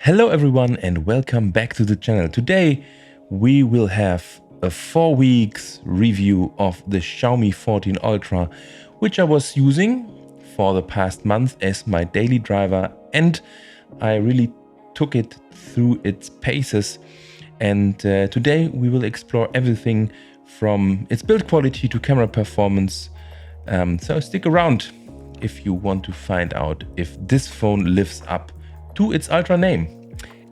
Hello everyone and welcome back to the channel. Today we will have a 4 weeks review of the Xiaomi 14 Ultra, which I was using for the past month as my daily driver, and I really took it through its paces. And today we will explore everything from its build quality to camera performance. So stick around if you want to find out if this phone lives up to its Ultra name.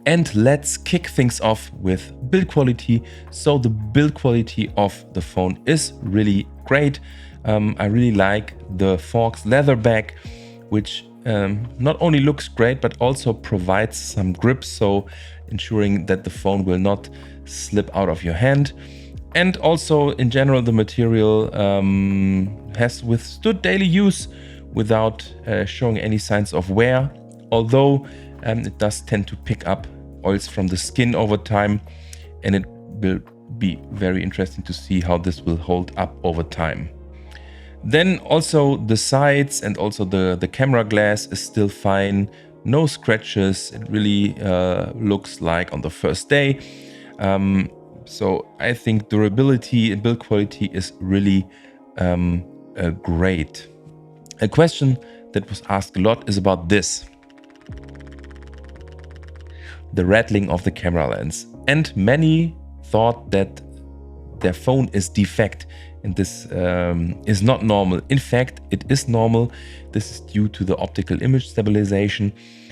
And let's kick things off with build quality. So the build quality of the phone is really great. I really like the faux-leather back, which not only looks great but also provides some grip, so ensuring that the phone will not slip out of your hand. And also in general the material has withstood daily use without showing any signs of wear, although it does tend to pick up oils from the skin over time, and it will be very interesting to see how this will hold up over time. Then also the sides and also the camera glass is still fine, no scratches. It really looks like on the first day. So I think durability and build quality is really great. A question that was asked a lot is about this: the rattling of the camera lens. And many thought that their phone is defect, and this is not normal. In fact, it is normal. This is due to the optical image stabilization.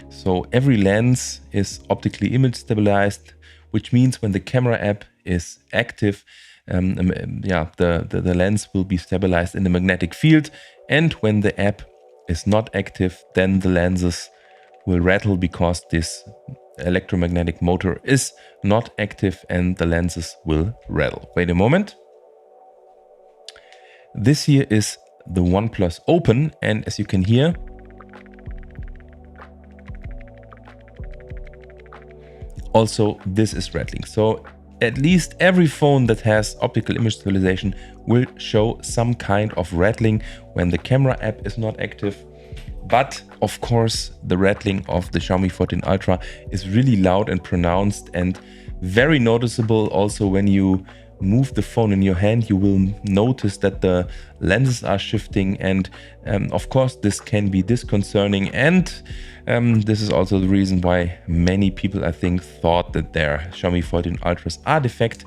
So every lens is optically image stabilized, which means when the camera app is active, the lens will be stabilized in the magnetic field, and when the app is not active, then the lenses will rattle because this electromagnetic motor is not active and the lenses will rattle. Wait a moment. This here is the OnePlus Open, and as you can hear, also this is rattling. So at least every phone that has optical image stabilization will show some kind of rattling when the camera app is not active. But of course, the rattling of the Xiaomi 14 Ultra is really loud and pronounced and very noticeable. Also, when you move the phone in your hand, you will notice that the lenses are shifting, and of course this can be disconcerting, and this is also the reason why many people, I think, thought that their Xiaomi 14 Ultras are defect.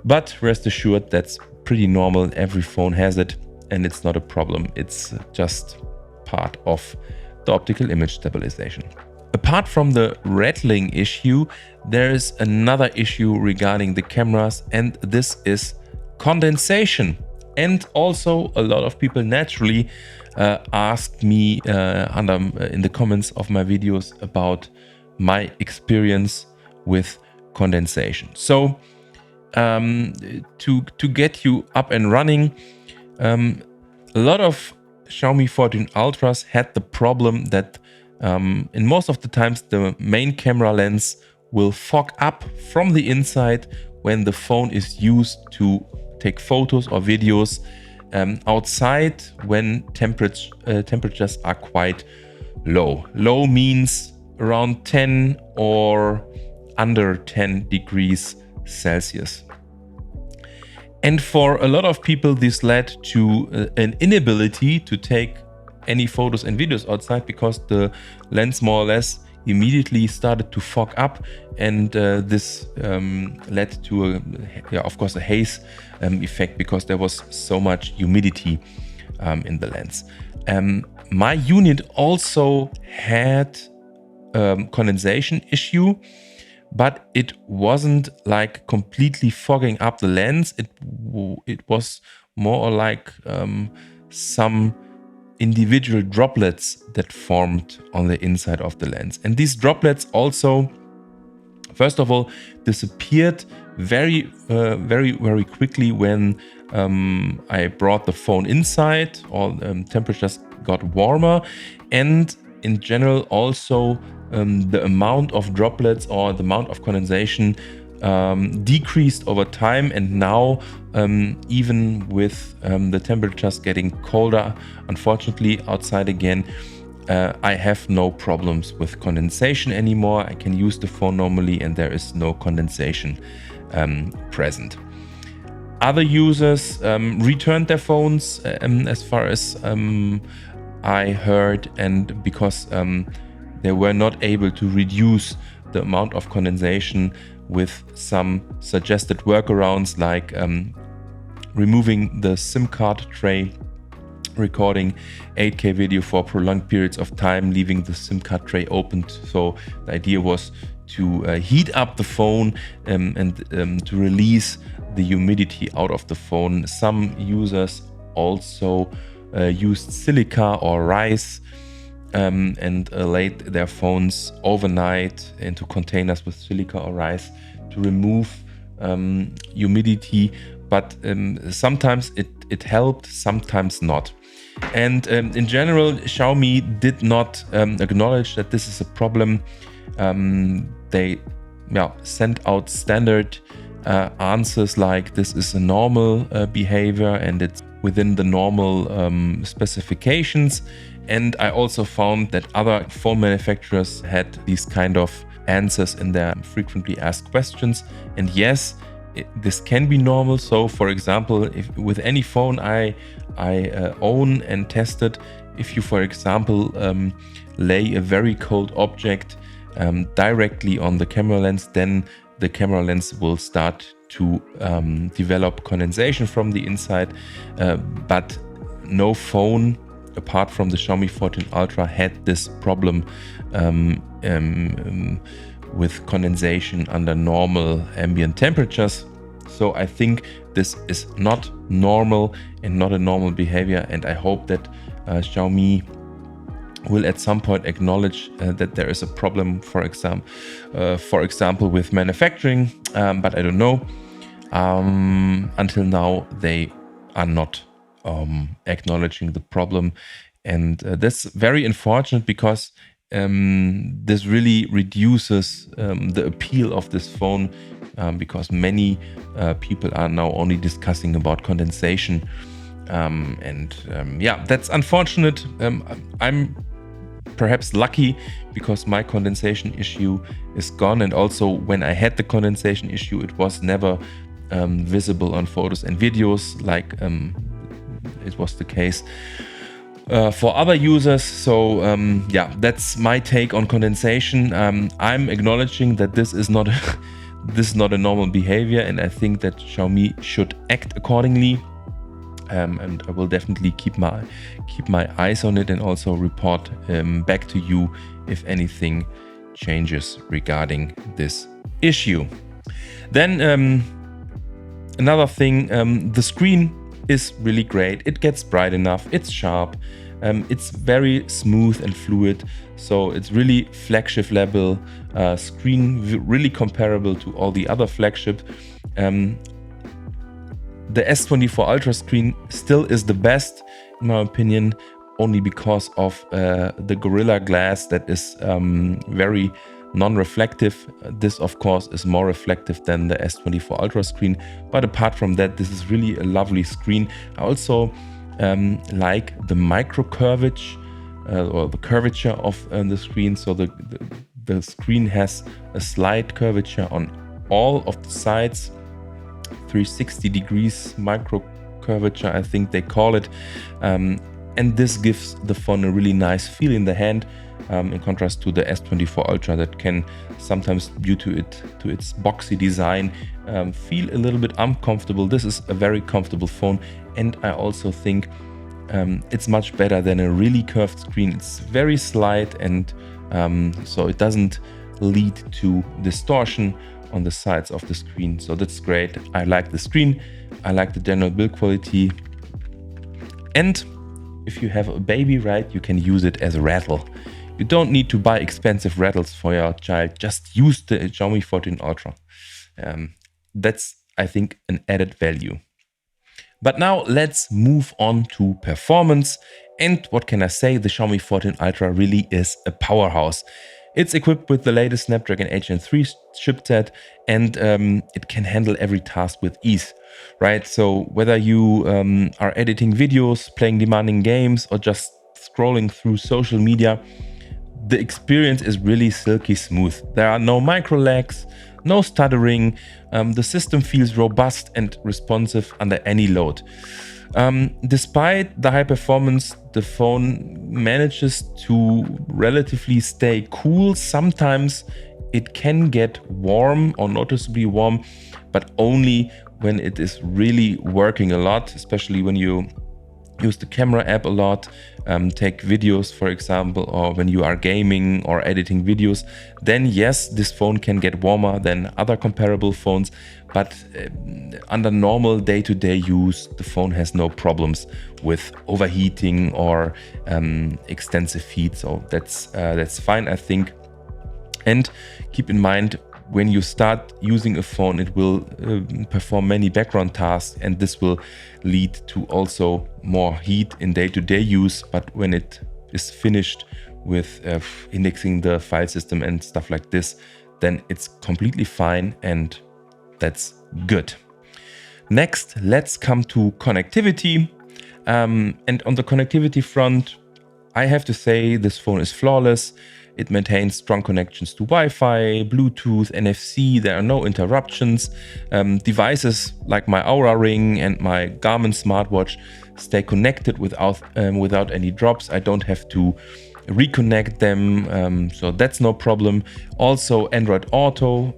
But rest assured, that's pretty normal. Every phone has it and it's not a problem. It's just part of the optical image stabilization. Apart from the rattling issue, there is another issue regarding the cameras, and this is condensation. And also a lot of people naturally asked me in the comments of my videos about my experience with condensation. So to get you up and running, a lot of Xiaomi 14 Ultras had the problem that in most of the times the main camera lens will fog up from the inside when the phone is used to take photos or videos outside when temperatures are quite low. Low means around 10 or under 10 degrees Celsius. And for a lot of people, this led to an inability to take any photos and videos outside because the lens more or less immediately started to fog up, and this led to of course a haze effect because there was so much humidity in the lens. My unit also had condensation issue, but it wasn't like completely fogging up the lens. It was more like some individual droplets that formed on the inside of the lens. And these droplets also, first of all, disappeared very quickly when I brought the phone inside, or temperatures got warmer, and in general also the amount of droplets or the amount of condensation decreased over time, and now even with the temperatures getting colder, unfortunately outside again, I have no problems with condensation anymore. I can use the phone normally and there is no condensation present. Other users returned their phones as far as I heard, and because they were not able to reduce the amount of condensation with some suggested workarounds like removing the SIM card tray, recording 8K video for prolonged periods of time, leaving the SIM card tray open. So the idea was to heat up the phone and to release the humidity out of the phone. Some users also used silica or rice and laid their phones overnight into containers with silica or rice to remove humidity, but sometimes it helped, sometimes not. And in general, Xiaomi did not acknowledge that this is a problem. They sent out standard answers like this is a normal behavior and it's within the normal specifications. And I also found that other phone manufacturers had these kind of answers in their frequently asked questions. And yes, this can be normal. So for example, if with any phone I own and tested, if you, for example, lay a very cold object directly on the camera lens, then the camera lens will start to develop condensation from the inside. But no phone apart from the Xiaomi 14 Ultra had this problem with condensation under normal ambient temperatures. So I think this is not normal and not a normal behavior, and I hope that Xiaomi will at some point acknowledge that there is a problem, for example with manufacturing, but I don't know. Until now they are not acknowledging the problem, and that's very unfortunate because this really reduces the appeal of this phone, because many people are now only discussing about condensation, that's unfortunate. I'm perhaps lucky because my condensation issue is gone, and also when I had the condensation issue it was never visible on photos and videos like it was the case for other users. So that's my take on condensation. I'm acknowledging that this is not a normal behavior, and I think that Xiaomi should act accordingly. And I will definitely keep my eyes on it and also report back to you if anything changes regarding this issue. Then another thing, the screen is really great. It gets bright enough, it's sharp, it's very smooth and fluid, so it's really flagship level screen, really comparable to all the other flagship. The S24 Ultra screen still is the best in my opinion, only because of the Gorilla Glass that is very non-reflective. This of course is more reflective than the S24 Ultra screen, but apart from that, this is really a lovely screen. I also like the micro curvature or the curvature of the screen. So the screen has a slight curvature on all of the sides, 360 degrees micro curvature I think they call it, and this gives the phone a really nice feel in the hand, in contrast to the S24 Ultra that can sometimes, due to its boxy design, feel a little bit uncomfortable. This is a very comfortable phone, and I also think it's much better than a really curved screen. It's very slight, and so it doesn't lead to distortion on the sides of the screen. So that's great. I like the screen, I like the general build quality, and if you have a baby, right, you can use it as a rattle. You don't need to buy expensive rattles for your child, just use the Xiaomi 14 Ultra. That's, I think, an added value. But now let's move on to performance. And what can I say? The Xiaomi 14 Ultra really is a powerhouse. It's equipped with the latest Snapdragon 8 Gen 3 chipset, and it can handle every task with ease, right? So whether you are editing videos, playing demanding games, or just scrolling through social media, the experience is really silky smooth. There are no micro lags, no stuttering. The system feels robust and responsive under any load. Despite the high performance, the phone manages to relatively stay cool. Sometimes it can get warm or noticeably warm, but only when it is really working a lot, especially when you use the camera app a lot, take videos, for example, or when you are gaming or editing videos, then yes, this phone can get warmer than other comparable phones. But under normal day-to-day use, the phone has no problems with overheating or extensive heat. So that's fine, I think. And keep in mind, when you start using a phone, it will perform many background tasks, and this will lead to also more heat in day-to-day use. But when it is finished with indexing the file system and stuff like this, then it's completely fine, and that's good. Next, let's come to connectivity. And on the connectivity front, I have to say this phone is flawless. It maintains strong connections to Wi-Fi, Bluetooth, NFC. There are no interruptions. Devices like my Aura Ring and my Garmin smartwatch stay connected without any drops. I don't have to reconnect them, so that's no problem. Also, Android Auto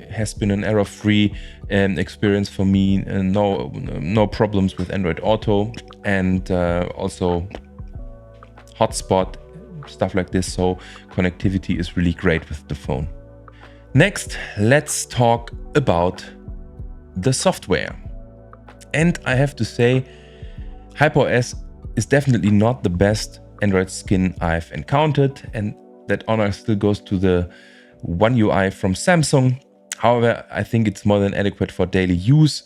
has been an error-free experience for me. No problems with Android Auto, and also hotspot, stuff like this. So connectivity is really great with the phone. Next, let's talk about the software. And I have to say, HyperOS is definitely not the best Android skin I've encountered, and that honor still goes to the One UI from Samsung. However, I think it's more than adequate for daily use.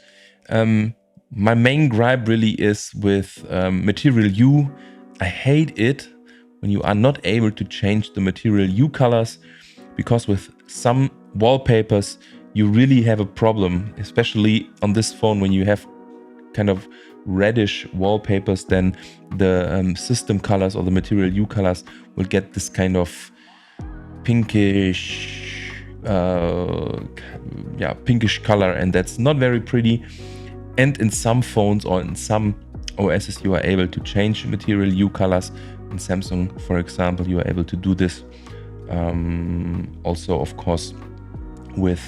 My main gripe really is with Material U. I hate it when you are not able to change the Material U colors, because with some wallpapers you really have a problem, especially on this phone. When you have kind of reddish wallpapers, then the system colors or the Material U colors will get this kind of pinkish color, and that's not very pretty. And in some phones or in some OSs you are able to change Material U colors. In Samsung, for example, you are able to do this. Also, of course, with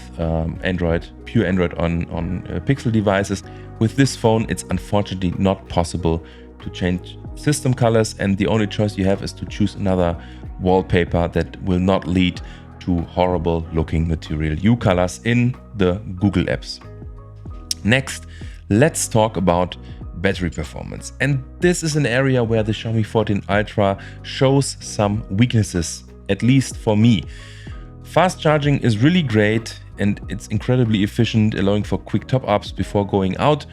Android, pure Android on Pixel devices. With this phone, it's unfortunately not possible to change system colors, and the only choice you have is to choose another wallpaper that will not lead to horrible looking Material U colors in the Google apps. Next, let's talk about battery performance. And this is an area where the Xiaomi 14 Ultra shows some weaknesses, at least for me. Fast charging is really great and it's incredibly efficient, allowing for quick top-ups before going out.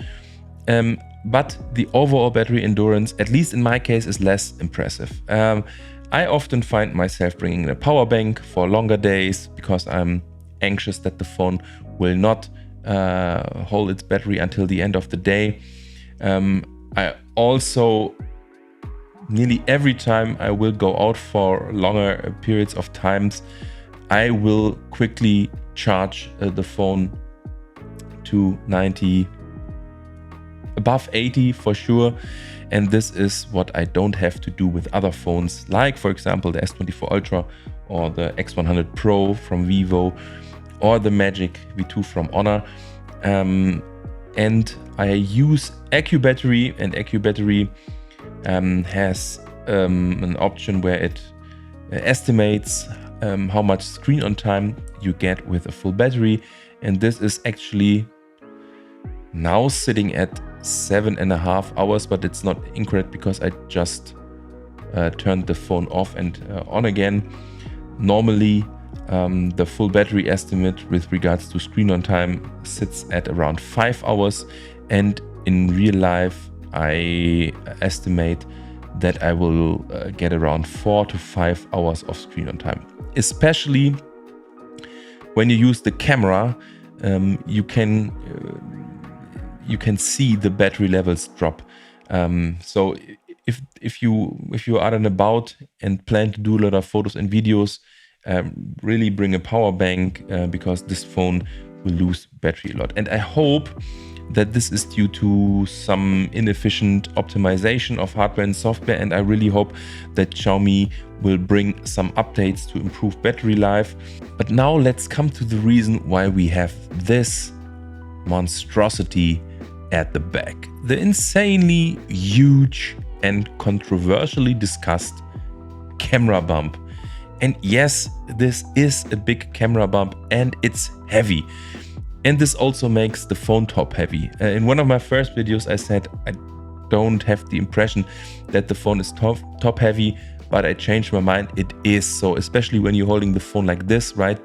But the overall battery endurance, at least in my case, is less impressive. I often find myself bringing a power bank for longer days because I'm anxious that the phone will not hold its battery until the end of the day. I also, nearly every time I will go out for longer periods of times, I will quickly charge the phone to 90, above 80 for sure. And this is what I don't have to do with other phones, like for example the S24 Ultra or the X100 Pro from Vivo or the Magic V2 from Honor. And I use AccuBattery, and AccuBattery has an option where it estimates how much screen on time you get with a full battery, and this is actually now sitting at 7.5 hours, but it's not incorrect because I just turned the phone off and on again. Normally the full battery estimate with regards to screen on time sits at around 5 hours, and in real life I estimate that I will get around 4 to 5 hours of screen on time. Especially when you use the camera, you can see the battery levels drop. So if you are and about and plan to do a lot of photos and videos, really bring a power bank because this phone will lose battery a lot. And I hope that this is due to some inefficient optimization of hardware and software, and I really hope that Xiaomi will bring some updates to improve battery life. But now let's come to the reason why we have this monstrosity at the back. The insanely huge and controversially discussed camera bump. And yes, this is a big camera bump and it's heavy. And this also makes the phone top heavy. In one of my first videos, I said I don't have the impression that the phone is top heavy, but I changed my mind. It is so, especially when you're holding the phone like this, right?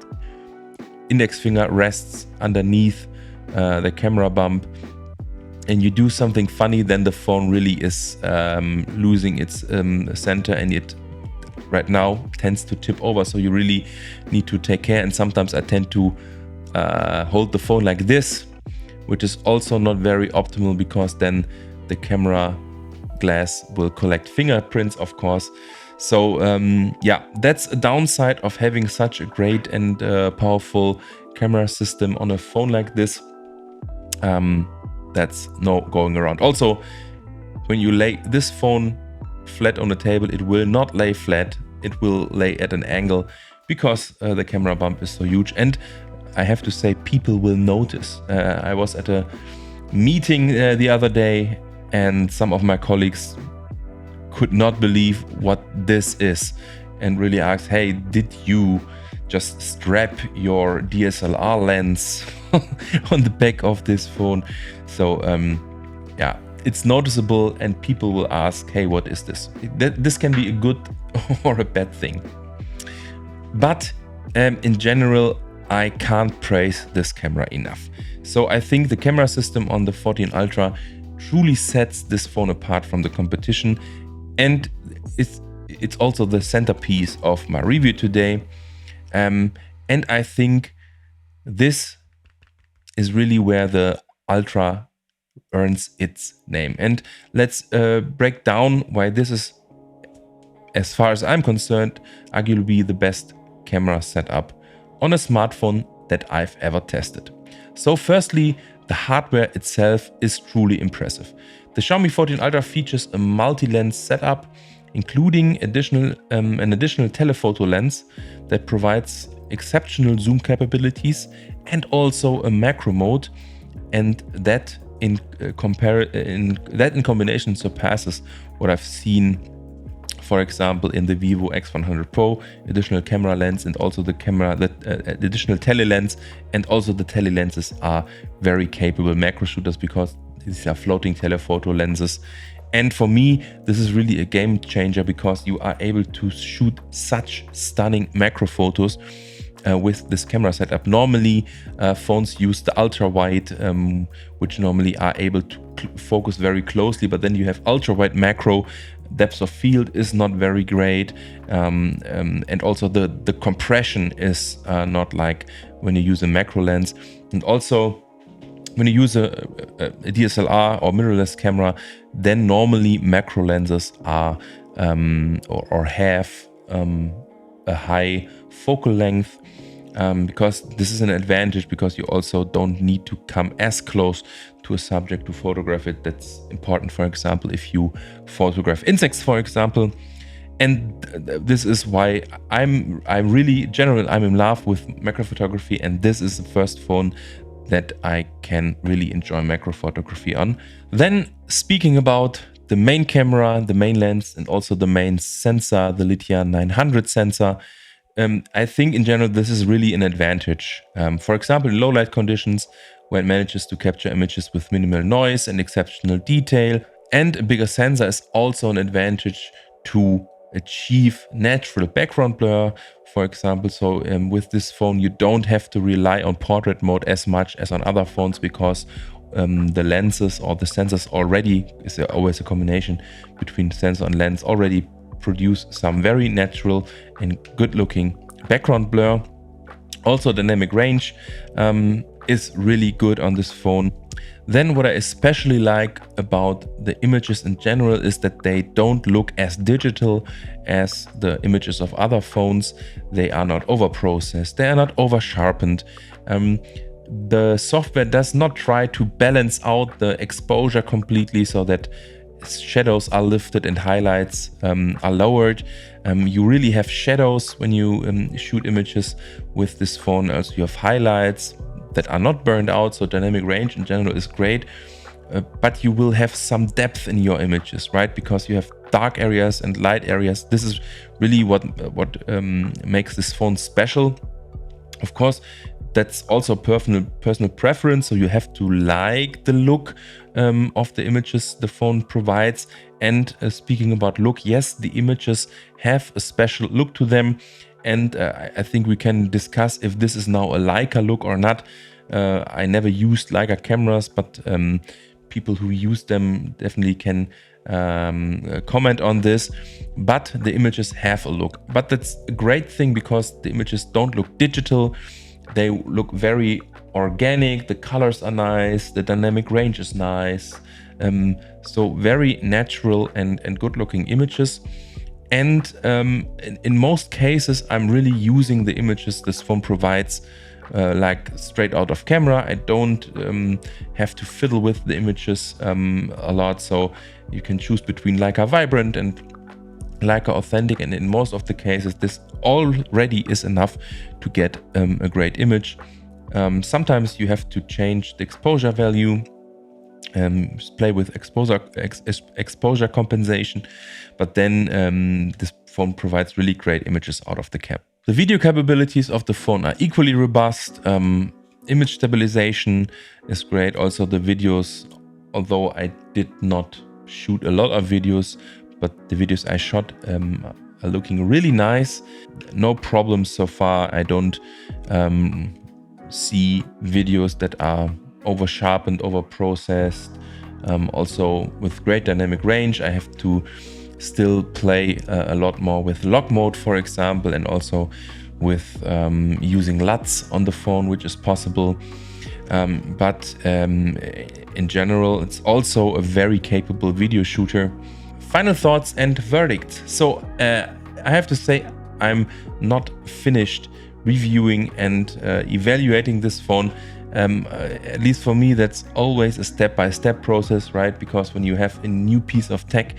Index finger rests underneath the camera bump, and you do something funny, then the phone really is losing its center, and it right now tends to tip over. So you really need to take care. And sometimes I tend to hold the phone like this, which is also not very optimal because then the camera glass will collect fingerprints, of course. So yeah, that's a downside of having such a great and powerful camera system on a phone like this. That's no going around. Also, when you lay this phone flat on the table, it will not lay flat, it will lay at an angle because the camera bump is so huge. And I have to say, people will notice. I was at a meeting the other day, and some of my colleagues could not believe what this is and really asked, hey, did you just strap your DSLR lens on the back of this phone? So yeah, it's noticeable and people will ask, hey, what is this? This can be a good or a bad thing. But in general, I can't praise this camera enough. So I think the camera system on the 14 Ultra truly sets this phone apart from the competition, and it's also the centerpiece of my review today. And I think this is really where the Ultra earns its name. And let's break down why this is, as far as I'm concerned, arguably the best camera setup on a smartphone that I've ever tested. So firstly, the hardware itself is truly impressive. The Xiaomi 14 Ultra features a multi-lens setup, including an additional telephoto lens that provides exceptional zoom capabilities, and also a macro mode, and that in combination surpasses what I've seen, for example, in the Vivo X100 Pro, additional camera lens, and also the additional tele lens, and also the tele lenses are very capable macro shooters because these are floating telephoto lenses. And for me, this is really a game changer because you are able to shoot such stunning macro photos with this camera setup. Normally, phones use the ultra wide, which normally are able to focus very closely, but then you have ultra wide macro. Depth of field is not very great, and also the compression is not like when you use a macro lens. And also, when you use a DSLR or mirrorless camera, then normally macro lenses are or have a high focal length, because this is an advantage because you also don't need to come as close to a subject to photograph it. That's important, for example, if you photograph insects, for example. And this is why I'm in love with macro photography, and this is the first phone that I can really enjoy macro photography on. Then, speaking about the main camera, the main lens, and also the main sensor, the Lidya 900 sensor, I think in general this is really an advantage. For example, in low light conditions, where it manages to capture images with minimal noise and exceptional detail. And a bigger sensor is also an advantage to achieve natural background blur, for example. So with this phone, you don't have to rely on portrait mode as much as on other phones, because the lenses or the sensors already, is always a combination between sensor and lens, already produce some very natural and good looking background blur. Also dynamic range. is really good on this phone. Then what I especially like about the images in general is that they don't look as digital as the images of other phones. They are not over-processed, they are not over-sharpened. The software does not try to balance out the exposure completely so that shadows are lifted and highlights are lowered. You really have shadows when you shoot images with this phone. Also, you have highlights that are not burned out, so dynamic range in general is great. But you will have some depth in your images, right? Because you have dark areas and light areas. This is really what makes this phone special. Of course, that's also personal preference, so you have to like the look of the images the phone provides. And speaking about look, yes, the images have a special look to them, and I think we can discuss if this is now a Leica look or not. I never used Leica cameras, but people who use them definitely can comment on this. But the images have a look, but that's a great thing because the images don't look digital. They look very organic, the colors are nice, the dynamic range is nice. So very natural and good looking images. And in most cases, I'm really using the images this phone provides like straight out of camera. I don't have to fiddle with the images a lot. So you can choose between Leica Vibrant and Leica Authentic, and in most of the cases this already is enough to get a great image. Sometimes you have to change the exposure value, play with exposure compensation, but then this phone provides really great images out of the cab. The video capabilities of the phone are equally robust. Image stabilization is great. Also the videos, although I did not shoot a lot of videos, but the videos I shot are looking really nice. No problems so far. I don't see videos that are over sharpened, over processed. Also with great dynamic range. I have to still play a lot more with lock mode, for example, and also with using LUTs on the phone, which is possible. But in general, it's also a very capable video shooter. Final thoughts and verdict. So I have to say I'm not finished reviewing and evaluating this phone. At least for me, that's always a step-by-step process, right? Because when you have a new piece of tech,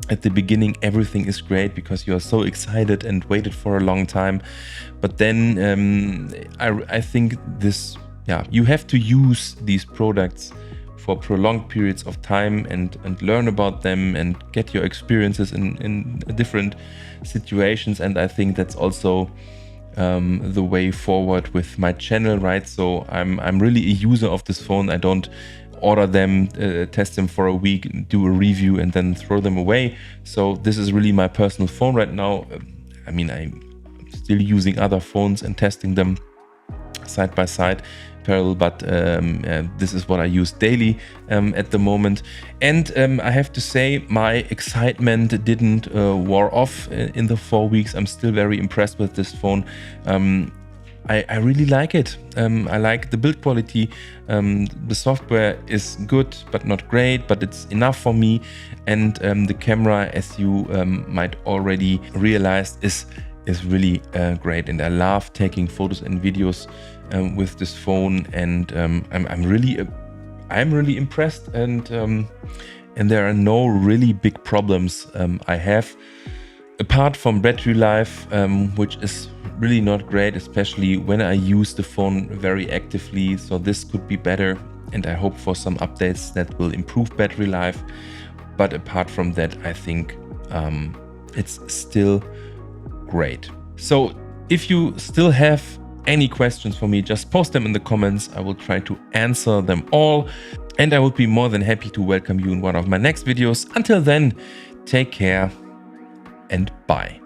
at the beginning everything is great because you are so excited and waited for a long time. But then I think this, you have to use these products for prolonged periods of time and learn about them and get your experiences in different situations. And I think that's also the way forward with my channel, right? So I'm really a user of this phone. I don't order them, test them for a week, do a review and then throw them away. So this is really my personal phone right now. I mean, I'm still using other phones and testing them side by side, parallel, but this is what I use daily at the moment. And I have to say my excitement didn't wear off in the 4 weeks. I'm still very impressed with this phone. I really like it. I like the build quality. The software is good, but not great, but it's enough for me. And the camera, as you might already realize, is really great. And I love taking photos and videos with this phone. And I'm really impressed. And there are no really big problems I have. Apart from battery life, which is really not great, especially when I use the phone very actively. So this could be better, and I hope for some updates that will improve battery life. But apart from that, I think it's still great. So if you still have any questions for me, just post them in the comments. I will try to answer them all, and I would be more than happy to welcome you in one of my next videos. Until then, take care and bye.